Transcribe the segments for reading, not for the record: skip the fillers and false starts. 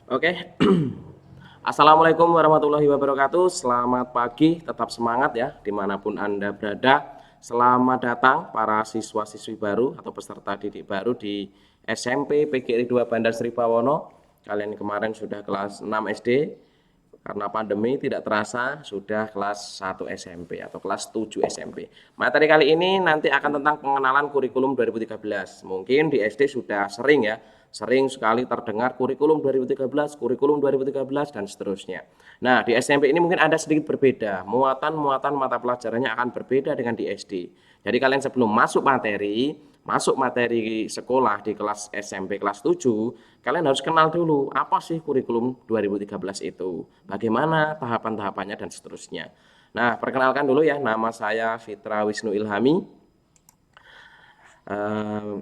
Oke, Assalamualaikum warahmatullahi wabarakatuh. Selamat pagi, tetap semangat ya dimanapun Anda berada. Selamat datang para siswa-siswi baru atau peserta didik baru di SMP PGRI 2 Bandar Sri Bawono. Kalian kemarin sudah kelas 6 SD, karena pandemi tidak terasa sudah kelas 1 SMP atau kelas 7 SMP. Materi kali ini nanti akan tentang pengenalan kurikulum 2013. Mungkin di SD sudah sering ya, sering sekali terdengar kurikulum 2013, kurikulum 2013 dan seterusnya. Nah, di SMP ini mungkin ada sedikit berbeda. Muatan-muatan mata pelajarannya akan berbeda dengan di SD. Jadi kalian sebelum masuk materi sekolah di kelas SMP kelas 7, kalian harus kenal dulu apa sih kurikulum 2013 itu, bagaimana tahapan-tahapannya dan seterusnya. Nah, perkenalkan dulu ya, nama saya Fitra Wisnu Ilhami. Eh,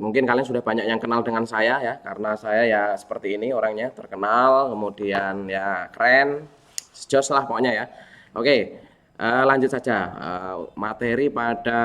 Mungkin kalian sudah banyak yang kenal dengan saya ya, karena saya ya seperti ini orangnya, terkenal, kemudian ya keren, jos lah pokoknya ya. Oke, lanjut saja. Materi pada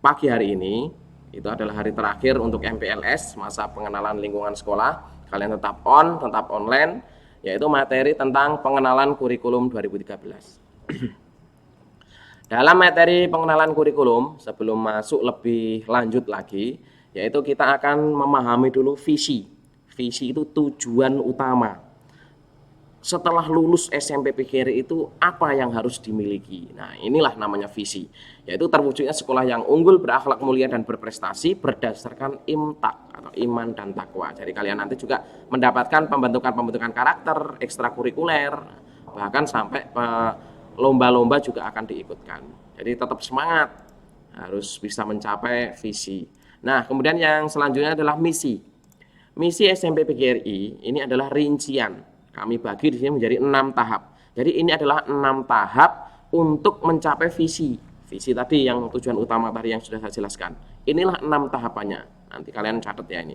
pagi hari ini itu adalah hari terakhir untuk MPLS, masa pengenalan lingkungan sekolah. Kalian tetap tetap online, yaitu materi tentang pengenalan kurikulum 2013. Dalam materi pengenalan kurikulum, sebelum masuk lebih lanjut lagi, yaitu kita akan memahami dulu visi. Visi itu tujuan utama. Setelah lulus SMP PGRI itu apa yang harus dimiliki. Nah, inilah namanya visi, yaitu terwujudnya sekolah yang unggul, berakhlak mulia dan berprestasi berdasarkan imtak atau iman dan takwa. Jadi kalian nanti juga mendapatkan pembentukan karakter ekstrakurikuler, bahkan sampai lomba-lomba juga akan diikutkan. Jadi tetap semangat, harus bisa mencapai visi. Nah, kemudian yang selanjutnya adalah misi. Misi SMP PGRI ini adalah rincian. Kami bagi di sini menjadi 6 tahap. Jadi ini adalah 6 tahap untuk mencapai visi. Visi tadi yang tujuan utama tadi yang sudah saya jelaskan. Inilah 6 tahapannya. Nanti kalian catat ya ini.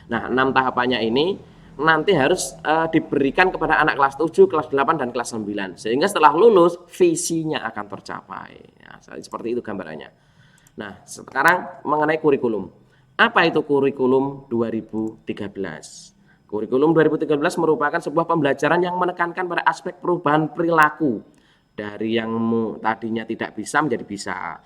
Nah, 6 tahapannya ini nanti harus diberikan kepada anak kelas 7, kelas 8 dan kelas 9. Sehingga setelah lulus visinya akan tercapai. Ya, seperti itu gambarannya. Nah, sekarang mengenai kurikulum. Apa itu kurikulum 2013? Kurikulum 2013 merupakan sebuah pembelajaran yang menekankan pada aspek perubahan perilaku. Dari yang tadinya tidak bisa menjadi bisa.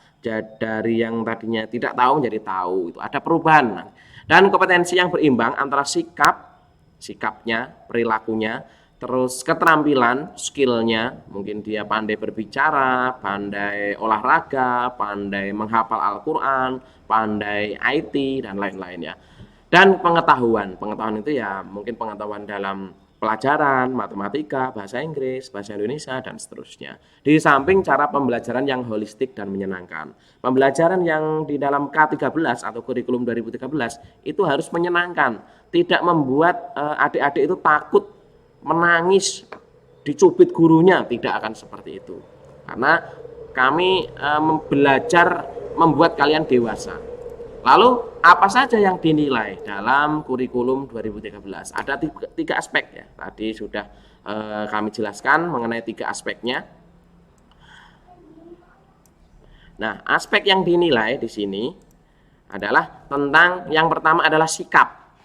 Dari yang tadinya tidak tahu menjadi tahu. Itu ada perubahan. Dan kompetensi yang berimbang antara sikapnya, perilakunya, terus keterampilan, skillnya, mungkin dia pandai berbicara, pandai olahraga, pandai menghafal Al-Quran, pandai IT, dan lain-lainnya. Dan pengetahuan itu ya mungkin pengetahuan dalam pelajaran, matematika, bahasa Inggris, bahasa Indonesia, dan seterusnya. Di samping cara pembelajaran yang holistik dan menyenangkan. Pembelajaran yang di dalam K13 atau kurikulum 2013 itu harus menyenangkan, tidak membuat adik-adik itu takut, menangis, dicubit gurunya, tidak akan seperti itu. Karena kami belajar membuat kalian dewasa. Lalu apa saja yang dinilai dalam kurikulum 2013? Ada tiga aspek ya. Tadi sudah kami jelaskan mengenai tiga aspeknya. Nah, aspek yang dinilai di sini adalah tentang yang pertama adalah sikap,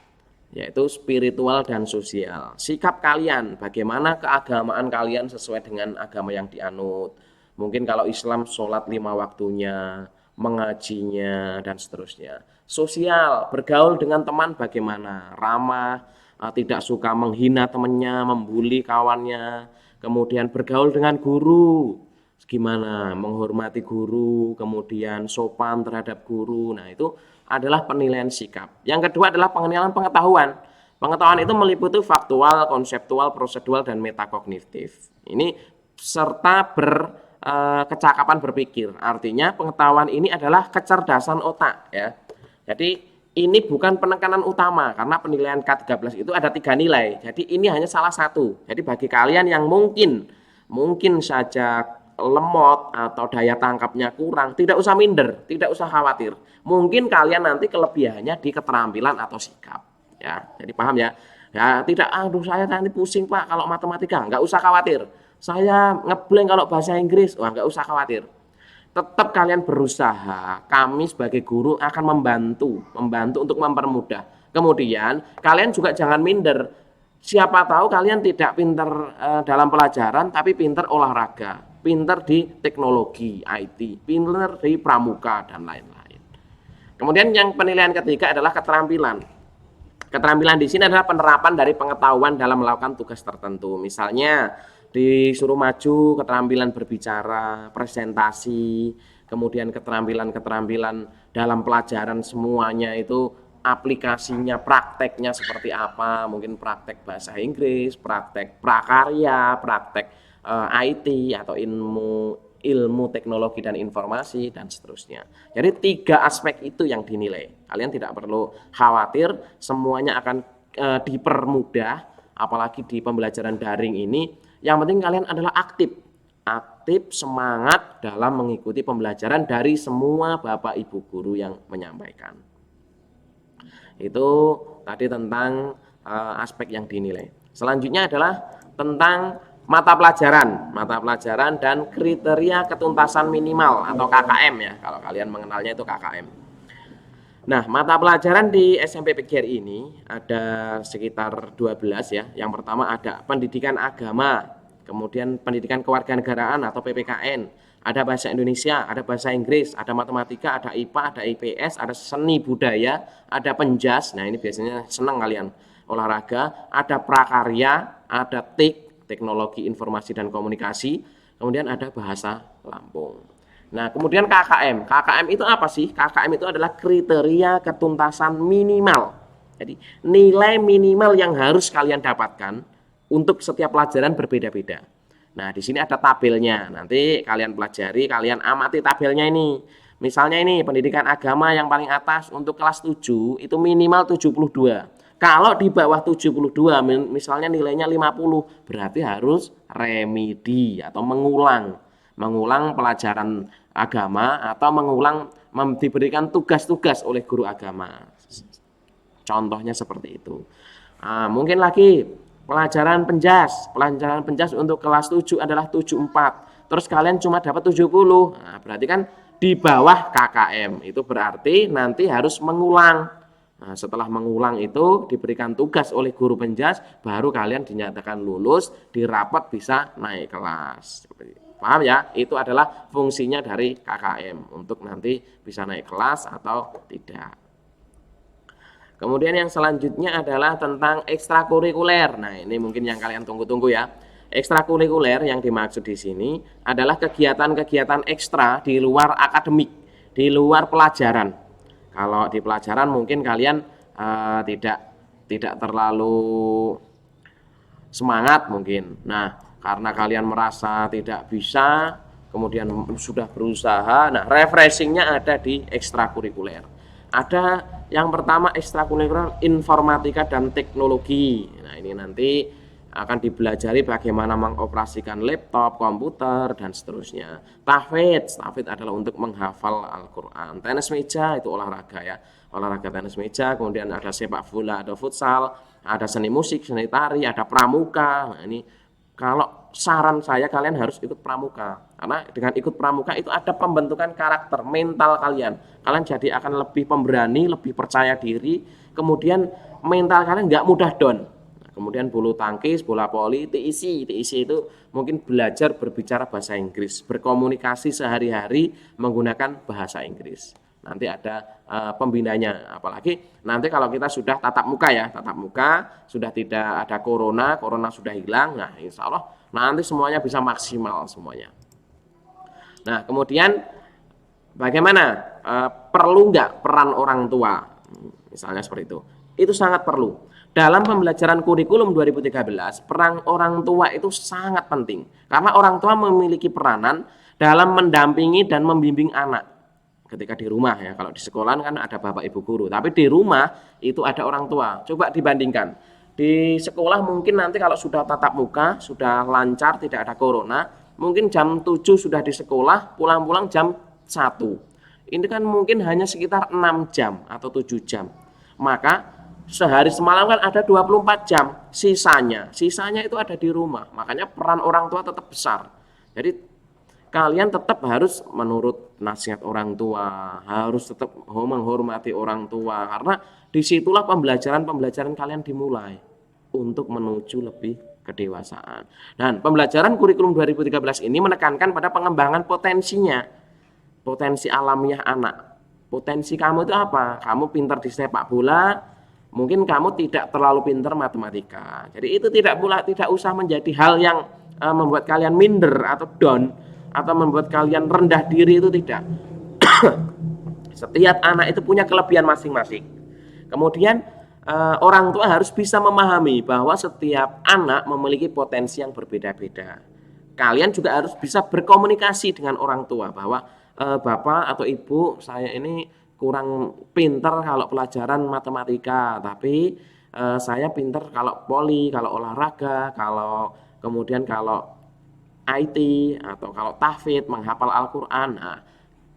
yaitu spiritual dan sosial. Sikap kalian, bagaimana keagamaan kalian sesuai dengan agama yang dianut. Mungkin kalau Islam sholat 5 waktunya, mengajinya, dan seterusnya. Sosial, bergaul dengan teman bagaimana, ramah, tidak suka menghina temannya, membuli kawannya. Kemudian bergaul dengan guru, gimana menghormati guru, kemudian sopan terhadap guru. Nah, itu adalah penilaian sikap. Yang kedua adalah penilaian pengetahuan. Pengetahuan itu meliputi faktual, konseptual, prosedural, dan metakognitif. Ini serta kecakapan berpikir. Artinya pengetahuan ini adalah kecerdasan otak ya. Jadi ini bukan penekanan utama karena penilaian K13 itu ada 3 nilai. Jadi ini hanya salah satu. Jadi bagi kalian yang mungkin saja lemot atau daya tangkapnya kurang, tidak usah minder, tidak usah khawatir. Mungkin kalian nanti kelebihannya di keterampilan atau sikap. Ya, jadi paham ya? Ya, tidak, aduh saya nanti pusing Pak kalau matematika, nggak usah khawatir. Saya ngeblank kalau bahasa Inggris, wah nggak usah khawatir. Tetap kalian berusaha, kami sebagai guru akan membantu untuk mempermudah. Kemudian kalian juga jangan minder. Siapa tahu kalian tidak pinter dalam pelajaran, tapi pinter olahraga, pinter di teknologi, IT, pinter di pramuka, dan lain-lain. Kemudian yang penilaian ketiga adalah keterampilan. Keterampilan di sini adalah penerapan dari pengetahuan dalam melakukan tugas tertentu. Misalnya disuruh maju, keterampilan berbicara, presentasi, kemudian keterampilan-keterampilan dalam pelajaran semuanya itu aplikasinya, prakteknya seperti apa, mungkin praktek bahasa Inggris, praktek prakarya, praktek IT atau ilmu teknologi dan informasi, dan seterusnya. Jadi 3 aspek itu yang dinilai. Kalian tidak perlu khawatir, semuanya akan dipermudah, apalagi di pembelajaran daring ini. Yang penting kalian adalah aktif, semangat dalam mengikuti pembelajaran dari semua Bapak Ibu guru yang menyampaikan. Itu tadi tentang aspek yang dinilai. Selanjutnya adalah tentang mata pelajaran dan kriteria ketuntasan minimal atau KKM ya, kalau kalian mengenalnya itu KKM. Nah, mata pelajaran di SMP PGRI ini ada sekitar 12 ya. Yang pertama ada pendidikan agama, kemudian pendidikan kewarganegaraan atau PPKN, ada bahasa Indonesia, ada bahasa Inggris, ada matematika, ada IPA, ada IPS, ada seni budaya, ada penjas. Nah, ini biasanya senang kalian olahraga, ada prakarya, ada TIK, teknologi informasi dan komunikasi, kemudian ada bahasa Lampung. Nah, kemudian KKM. KKM itu apa sih? KKM itu adalah kriteria ketuntasan minimal. Jadi, nilai minimal yang harus kalian dapatkan untuk setiap pelajaran berbeda-beda. Nah, di sini ada tabelnya. Nanti kalian pelajari, kalian amati tabelnya ini. Misalnya ini, pendidikan agama yang paling atas untuk kelas 7 itu minimal 72. Kalau di bawah 72, misalnya nilainya 50, berarti harus remedi atau mengulang pelajaran agama atau diberikan tugas-tugas oleh guru agama. Contohnya seperti itu. Nah, mungkin lagi pelajaran penjas untuk kelas 7 adalah 74. Terus kalian cuma dapat 70. Nah, berarti kan di bawah KKM. Itu berarti nanti harus mengulang. Nah, setelah mengulang itu diberikan tugas oleh guru penjas, baru kalian dinyatakan lulus, di rapat bisa naik kelas. Paham ya? Itu adalah fungsinya dari KKM untuk nanti bisa naik kelas atau tidak. Kemudian yang selanjutnya adalah tentang ekstrakurikuler. Nah, ini mungkin yang kalian tunggu-tunggu ya. Ekstrakurikuler yang dimaksud di sini adalah kegiatan-kegiatan ekstra di luar akademik, di luar pelajaran. Kalau di pelajaran mungkin kalian tidak terlalu semangat mungkin. Nah, karena kalian merasa tidak bisa, kemudian sudah berusaha, nah refreshingnya ada di ekstrakurikuler. Ada yang pertama ekstrakurikuler informatika dan teknologi. Nah, ini nanti akan dipelajari bagaimana mengoperasikan laptop, komputer, dan seterusnya. Tahfidz adalah untuk menghafal Al-Quran. Tenis meja itu olahraga ya, olahraga tenis meja. Kemudian ada sepak bola, ada futsal, ada seni musik, seni tari, ada pramuka. Nah, ini kalau saran saya kalian harus ikut pramuka, karena dengan ikut pramuka itu ada pembentukan karakter mental kalian. Kalian jadi akan lebih pemberani, lebih percaya diri. Kemudian mental kalian nggak mudah down. Kemudian bulu tangkis, bola voli, TIC itu mungkin belajar berbicara bahasa Inggris, berkomunikasi sehari-hari menggunakan bahasa Inggris. Nanti ada pembinanya, apalagi nanti kalau kita sudah tatap muka ya, tatap muka, sudah tidak ada corona sudah hilang, nah insya Allah nanti semuanya bisa maksimal semuanya. Nah, kemudian bagaimana? Perlu nggak peran orang tua? Misalnya seperti itu. Itu sangat perlu. Dalam pembelajaran kurikulum 2013, peran orang tua itu sangat penting. Karena orang tua memiliki peranan dalam mendampingi dan membimbing anak. Ketika di rumah ya, kalau di sekolah kan ada bapak ibu guru. Tapi di rumah itu ada orang tua. Coba dibandingkan. Di sekolah mungkin nanti kalau sudah tatap muka, sudah lancar, tidak ada corona, mungkin jam 7 sudah di sekolah, pulang-pulang jam 1. Ini kan mungkin hanya sekitar 6 jam atau 7 jam. Maka sehari semalam kan ada 24 jam, sisanya itu ada di rumah. Makanya peran orang tua tetap besar. Jadi kalian tetap harus menurut nasihat orang tua, harus tetap menghormati orang tua, karena disitulah pembelajaran kalian dimulai untuk menuju lebih kedewasaan. Dan pembelajaran kurikulum 2013 ini menekankan pada pengembangan potensinya, potensi alamiah anak. Potensi kamu itu apa? Kamu pintar di sepak bola, mungkin kamu tidak terlalu pintar matematika. Jadi itu tidak usah menjadi hal yang membuat kalian minder atau down atau membuat kalian rendah diri, itu tidak. Setiap anak itu punya kelebihan masing-masing. Kemudian orang tua harus bisa memahami bahwa setiap anak memiliki potensi yang berbeda-beda. Kalian juga harus bisa berkomunikasi dengan orang tua bahwa bapak atau ibu, saya ini kurang pintar kalau pelajaran matematika, tapi saya pintar kalau poli, kalau olahraga, kalau IT atau kalau tahfidz, menghafal Al-Qur'an. Nah,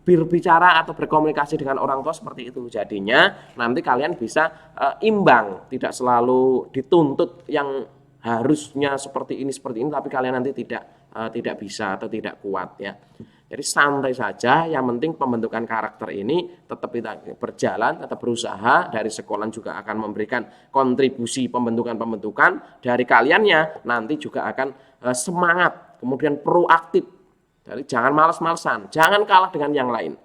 berbicara atau berkomunikasi dengan orang tua seperti itu. Jadinya nanti kalian bisa imbang, tidak selalu dituntut yang harusnya seperti ini, tapi kalian nanti tidak bisa atau tidak kuat ya. Jadi santai saja, yang penting pembentukan karakter ini tetap kita berjalan, tetap berusaha. Dari sekolah juga akan memberikan kontribusi pembentukan dari kaliannya, nanti juga akan semangat, kemudian proaktif. Jadi jangan malas-malasan, jangan kalah dengan yang lain.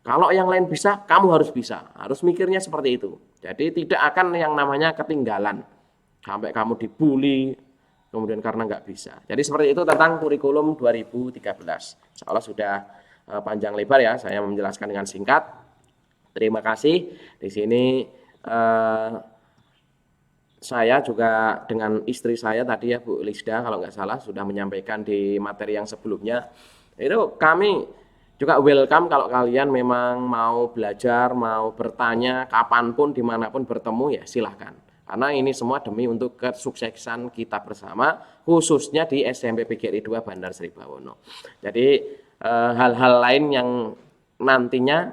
Kalau yang lain bisa, kamu harus bisa. Harus mikirnya seperti itu. Jadi tidak akan yang namanya ketinggalan, sampai kamu dibully kemudian karena nggak bisa. Jadi seperti itu tentang kurikulum 2013. Insya Allah sudah panjang lebar ya, saya menjelaskan dengan singkat. Terima kasih. Di sini saya juga dengan istri saya tadi ya, Bu Lisda, kalau nggak salah sudah menyampaikan di materi yang sebelumnya. Itu kami juga welcome kalau kalian memang mau belajar, mau bertanya, kapanpun, dimanapun bertemu ya silahkan. Karena ini semua demi untuk kesuksesan kita bersama, khususnya di SMP PGRI 2 Bandar Sri Bawono. Jadi hal-hal lain yang nantinya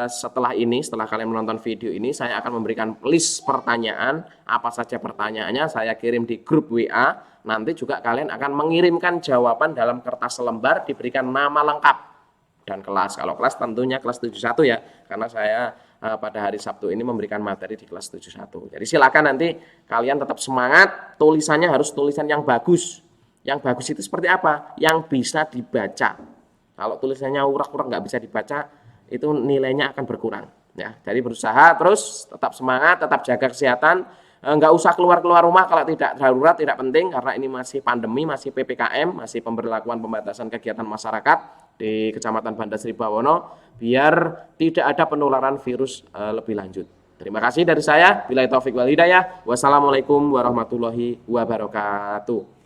setelah kalian menonton video ini, saya akan memberikan list pertanyaan, apa saja pertanyaannya saya kirim di grup WA. Nanti juga kalian akan mengirimkan jawaban dalam kertas lembar, diberikan nama lengkap dan kelas. Kalau kelas tentunya kelas 71 ya, karena saya pada hari Sabtu ini memberikan materi di kelas 71. Jadi silakan nanti kalian tetap semangat, tulisannya harus tulisan yang bagus. Yang bagus itu seperti apa? Yang bisa dibaca. Kalau tulisannya urak-urak nggak bisa dibaca, itu nilainya akan berkurang. Ya, jadi berusaha terus, tetap semangat, tetap jaga kesehatan. Nggak usah keluar rumah kalau tidak darurat, tidak penting, karena ini masih pandemi, masih PPKM, masih pemberlakuan pembatasan kegiatan masyarakat di Kecamatan Bandar Sri Bawono, biar tidak ada penularan virus lebih lanjut. Terima kasih dari saya. Billahi taufik wal hidayah. Wassalamualaikum warahmatullahi wabarakatuh.